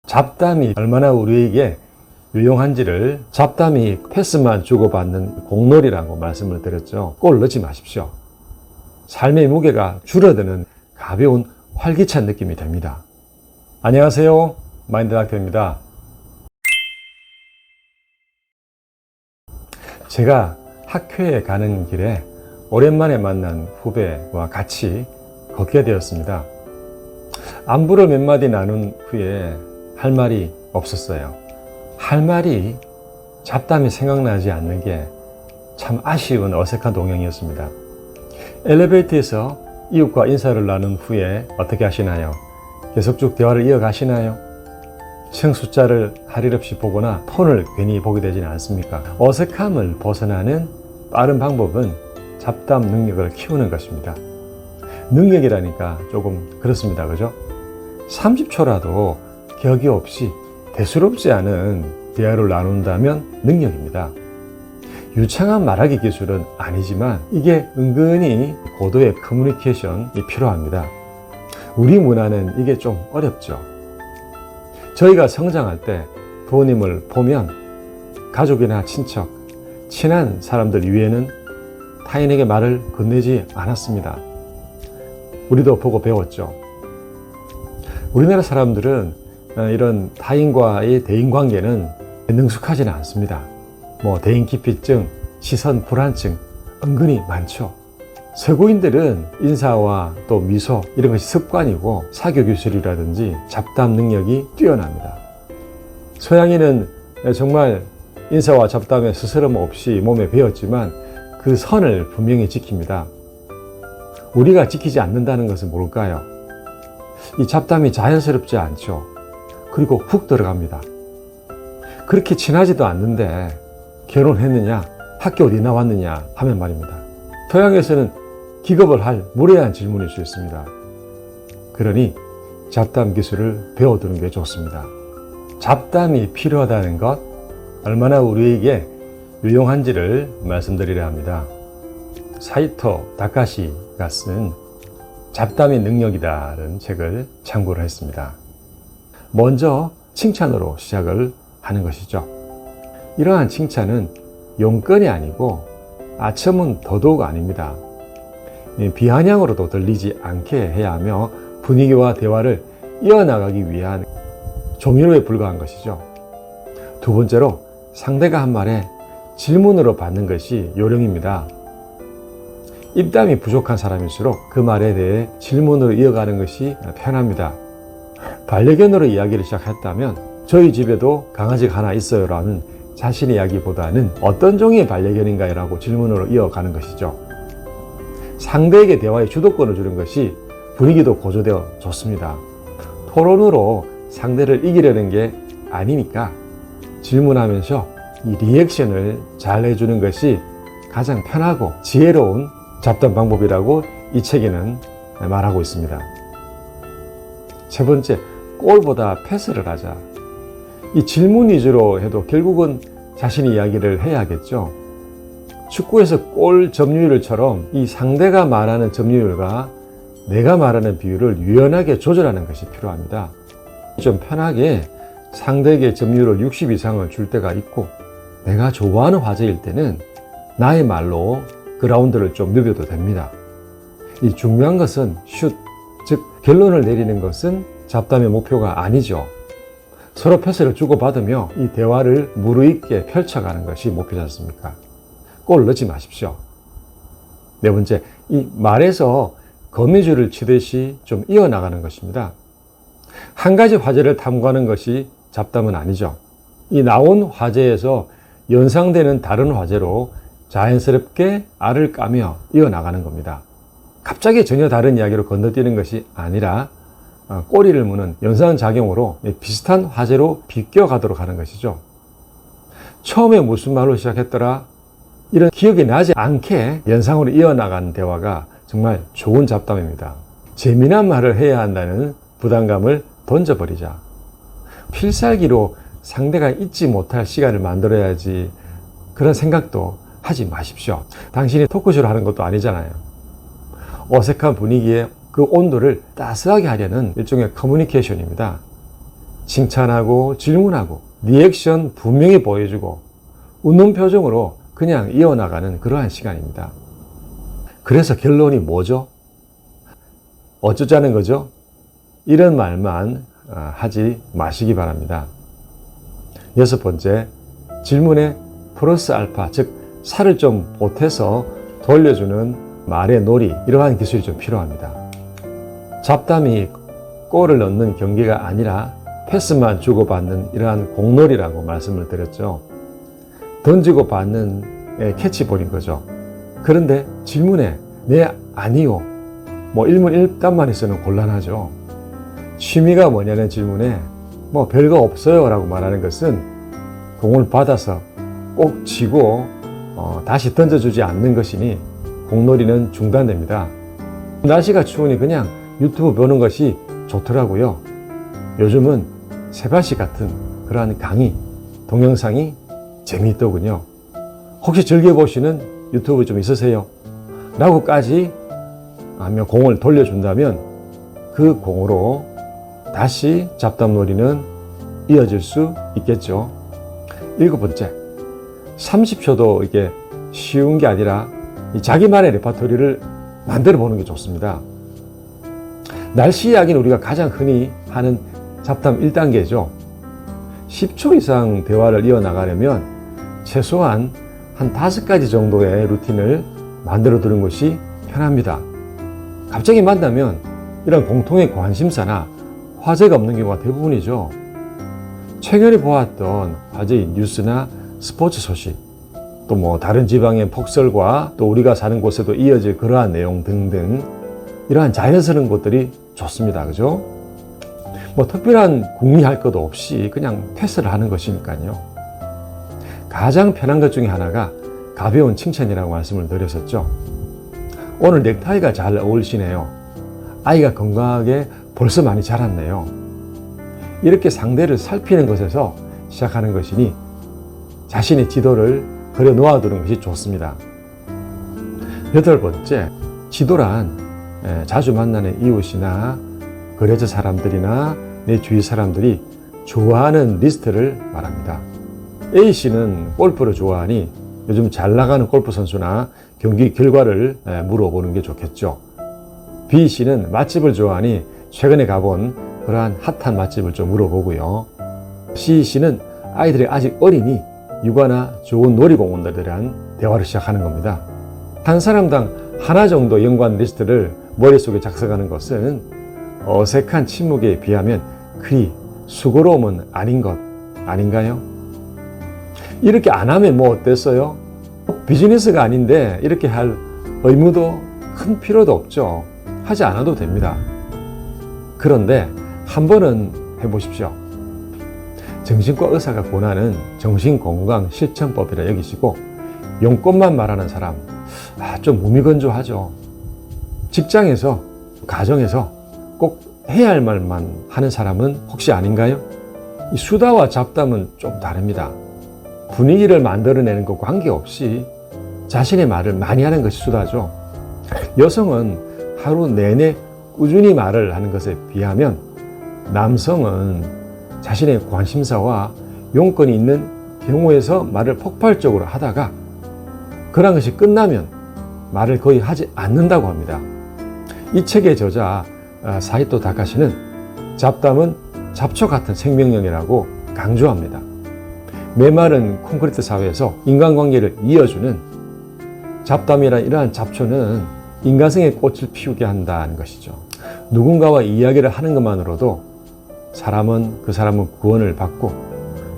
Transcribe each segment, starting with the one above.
잡담이 얼마나 우리에게 유용한지를 잡담이 패스만 주고받는 공놀이라고 말씀을 드렸죠. 꼴 넣지 마십시오. 삶의 무게가 줄어드는 가벼운 활기찬 느낌이 됩니다. 안녕하세요. 마인드닥터입니다. 제가 학회에 가는 길에 오랜만에 만난 후배와 같이 걷게 되었습니다. 안부를 몇 마디 나눈 후에 할 말이 없었어요. 할 말이 잡담이 생각나지 않는 게 참 아쉬운 어색한 동영이었습니다. 엘리베이터에서 이웃과 인사를 나눈 후에 어떻게 하시나요? 계속 쭉 대화를 이어가시나요? 층 숫자를 할 일 없이 보거나 폰을 괜히 보게 되지는 않습니까? 어색함을 벗어나는 빠른 방법은 잡담 능력을 키우는 것입니다. 능력이라니까 조금 그렇습니다. 그죠? 30초라도 격이 없이 대수롭지 않은 대화를 나눈다면 능력입니다. 유창한 말하기 기술은 아니지만 이게 은근히 고도의 커뮤니케이션이 필요합니다. 우리 문화는 이게 좀 어렵죠. 저희가 성장할 때 부모님을 보면 가족이나 친척, 친한 사람들 이외에는 타인에게 말을 건네지 않았습니다. 우리도 보고 배웠죠. 우리나라 사람들은 이런 타인과의 대인관계는 능숙하지는 않습니다. 대인기피증, 시선 불안증 은근히 많죠. 서구인들은 인사와 또 미소 이런 것이 습관이고 사교 기술이라든지 잡담 능력이 뛰어납니다. 서양인은 정말 인사와 잡담에 스스럼 없이 몸에 배웠지만 그 선을 분명히 지킵니다. 우리가 지키지 않는다는 것은 뭘까요? 이 잡담이 자연스럽지 않죠. 그리고 훅 들어갑니다. 그렇게 친하지도 않는데 결혼했느냐, 학교 어디 나왔느냐 하면 말입니다. 서양에서는 기겁을 할 무례한 질문일 수 있습니다. 그러니 잡담 기술을 배워두는 게 좋습니다. 잡담이 필요하다는 것, 얼마나 우리에게 유용한지를 말씀드리려 합니다. 사이토 다카시가 쓴 잡담의 능력이다라는 책을 참고를 했습니다. 먼저 칭찬으로 시작을 하는 것이죠. 이러한 칭찬은 용건이 아니고 아첨은 더더욱 아닙니다. 비아냥으로도 들리지 않게 해야 하며 분위기와 대화를 이어나가기 위한 조미료에 불과한 것이죠. 두 번째로 상대가 한 말에 질문으로 받는 것이 요령입니다. 입담이 부족한 사람일수록 그 말에 대해 질문으로 이어가는 것이 편합니다. 반려견으로 이야기를 시작했다면 저희 집에도 강아지가 하나 있어요 라는 자신의 이야기보다는 어떤 종의 반려견인가요? 라고 질문으로 이어가는 것이죠. 상대에게 대화의 주도권을 주는 것이 분위기도 고조되어 좋습니다. 토론으로 상대를 이기려는 게 아니니까 질문하면서 이 리액션을 잘 해주는 것이 가장 편하고 지혜로운 잡담 방법이라고 이 책에는 말하고 있습니다. 세 번째, 골보다 패스를 하자. 이 질문 위주로 해도 결국은 자신의 이야기를 해야겠죠. 축구에서 골 점유율처럼 이 상대가 말하는 점유율과 내가 말하는 비율을 유연하게 조절하는 것이 필요합니다. 좀 편하게 상대에게 점유율을 60 이상을 줄 때가 있고 내가 좋아하는 화제일 때는 나의 말로 그라운드를 좀 누벼도 됩니다. 이 중요한 것은 슛, 즉 결론을 내리는 것은 잡담의 목표가 아니죠. 서로 패스를 주고받으며 이 대화를 무르익게 펼쳐가는 것이 목표지 않습니까? 골 넣지 마십시오. 네 번째, 이 말에서 거미줄을 치듯이 좀 이어나가는 것입니다. 한 가지 화제를 탐구하는 것이 잡담은 아니죠. 이 나온 화제에서 연상되는 다른 화제로 자연스럽게 알을 까며 이어나가는 겁니다. 갑자기 전혀 다른 이야기로 건너뛰는 것이 아니라 꼬리를 무는 연상작용으로 비슷한 화제로 비껴가도록 하는 것이죠. 처음에 무슨 말로 시작했더라? 이런 기억이 나지 않게 연상으로 이어나가는 대화가 정말 좋은 잡담입니다. 재미난 말을 해야 한다는 부담감을 던져버리자. 필살기로 상대가 잊지 못할 시간을 만들어야지 그런 생각도 하지 마십시오. 당신이 토크쇼를 하는 것도 아니잖아요. 어색한 분위기에 그 온도를 따스하게 하려는 일종의 커뮤니케이션입니다. 칭찬하고 질문하고 리액션 분명히 보여주고 웃는 표정으로 그냥 이어나가는 그러한 시간입니다. 그래서 결론이 뭐죠? 어쩌자는 거죠? 이런 말만 하지 마시기 바랍니다. 6번째, 질문에 플러스 알파, 즉 살을 좀 보태서 돌려주는 말의 놀이, 이러한 기술이 좀 필요합니다. 잡담이 골을 넣는 경기가 아니라 패스만 주고받는 이러한 공놀이라고 말씀을 드렸죠. 던지고 받는 캐치볼인 거죠. 그런데 질문에 네, 아니요, 뭐 일문일답만 있어는 곤란하죠. 취미가 뭐냐는 질문에 뭐 별거 없어요 라고 말하는 것은 공을 받아서 꼭 치고 다시 던져주지 않는 것이니 공놀이는 중단됩니다. 날씨가 추우니 그냥 유튜브 보는 것이 좋더라고요. 요즘은 세바시 같은 그러한 강의, 동영상이 재미있더군요. 혹시 즐겨보시는 유튜브 좀 있으세요? 라고까지 하며 공을 돌려준다면 그 공으로 다시 잡담놀이는 이어질 수 있겠죠. 7번째, 30초도 이게 쉬운 게 아니라 자기만의 레파토리를 만들어 보는 게 좋습니다. 날씨 이야기는 우리가 가장 흔히 하는 잡담 1단계죠. 10초 이상 대화를 이어나가려면 최소한 한 5가지 정도의 루틴을 만들어 두는 것이 편합니다. 갑자기 만나면 이런 공통의 관심사나 화제가 없는 경우가 대부분이죠. 최근에 보았던 화제인 뉴스나 스포츠 소식, 또 뭐 다른 지방의 폭설과 또 우리가 사는 곳에도 이어질 그러한 내용 등등, 이러한 자연스러운 것들이 좋습니다. 그죠? 뭐 특별한 궁리할 것도 없이 그냥 패스를 하는 것이니까요. 가장 편한 것 중에 하나가 가벼운 칭찬이라고 말씀을 드렸었죠. 오늘 넥타이가 잘 어울리시네요. 아이가 건강하게 벌써 많이 자랐네요. 이렇게 상대를 살피는 것에서 시작하는 것이니 자신의 지도를 그려 놓아두는 것이 좋습니다. 8번째, 지도란 자주 만나는 이웃이나 거래처 사람들이나 내 주위 사람들이 좋아하는 리스트를 말합니다. A씨는 골프를 좋아하니 요즘 잘 나가는 골프 선수나 경기 결과를 물어보는 게 좋겠죠. B씨는 맛집을 좋아하니 최근에 가본 그러한 핫한 맛집을 좀 물어보고요. C씨는 아이들이 아직 어리니 육아나 좋은 놀이공원들에 대한 대화를 시작하는 겁니다. 한 사람당 하나 정도 연관 리스트를 머릿속에 작성하는 것은 어색한 침묵에 비하면 그리 수고로움은 아닌 것 아닌가요? 이렇게 안 하면 뭐 어땠어요? 비즈니스가 아닌데 이렇게 할 의무도 큰 필요도 없죠. 하지 않아도 됩니다. 그런데 한 번은 해보십시오. 정신과 의사가 권하는 정신건강실천법이라 여기시고 용건만 말하는 사람, 좀 무미건조하죠. 직장에서, 가정에서 꼭 해야 할 말만 하는 사람은 혹시 아닌가요? 이 수다와 잡담은 좀 다릅니다. 분위기를 만들어내는 것과 관계없이 자신의 말을 많이 하는 것이 수다죠. 여성은 하루 내내 꾸준히 말을 하는 것에 비하면 남성은 자신의 관심사와 용건이 있는 경우에서 말을 폭발적으로 하다가 그런 것이 끝나면 말을 거의 하지 않는다고 합니다. 이 책의 저자 사이토 다카시는 잡담은 잡초 같은 생명력이라고 강조합니다. 메마른 콘크리트 사회에서 인간관계를 이어주는 잡담이란 이러한 잡초는 인간성의 꽃을 피우게 한다는 것이죠. 누군가와 이야기를 하는 것만으로도 그 사람은 구원을 받고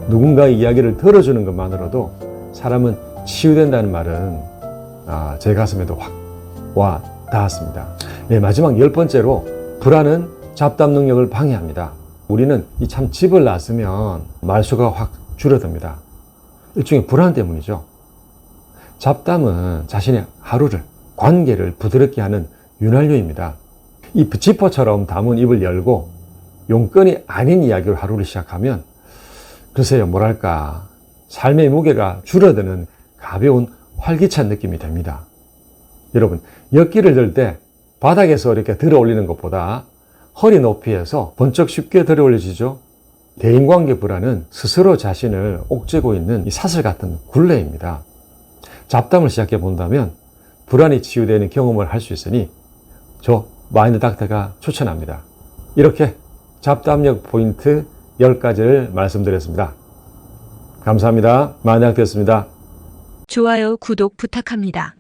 누군가의 이야기를 들어주는 것만으로도 사람은 치유된다는 말은 제 가슴에도 확 와 닿았습니다. 네, 마지막 10번째로 불안은 잡담 능력을 방해합니다. 우리는 참 집을 놨으면 말수가 확 줄어듭니다. 일종의 불안 때문이죠. 잡담은 자신의 하루를, 관계를 부드럽게 하는 윤활유입니다. 이 지퍼처럼 담은 입을 열고 용건이 아닌 이야기로 하루를 시작하면 글쎄요, 뭐랄까, 삶의 무게가 줄어드는 가벼운 활기찬 느낌이 됩니다. 여러분, 엿기를 들 때 바닥에서 이렇게 들어 올리는 것보다 허리 높이에서 번쩍 쉽게 들어 올려지죠. 대인관계 불안은 스스로 자신을 옥죄고 있는 이 사슬 같은 굴레입니다. 잡담을 시작해 본다면 불안이 치유되는 경험을 할 수 있으니 저 마인드 닥터가 추천합니다. 이렇게 잡담력 포인트 10가지를 말씀드렸습니다. 감사합니다. 마인드 닥터였습니다. 좋아요, 구독 부탁합니다.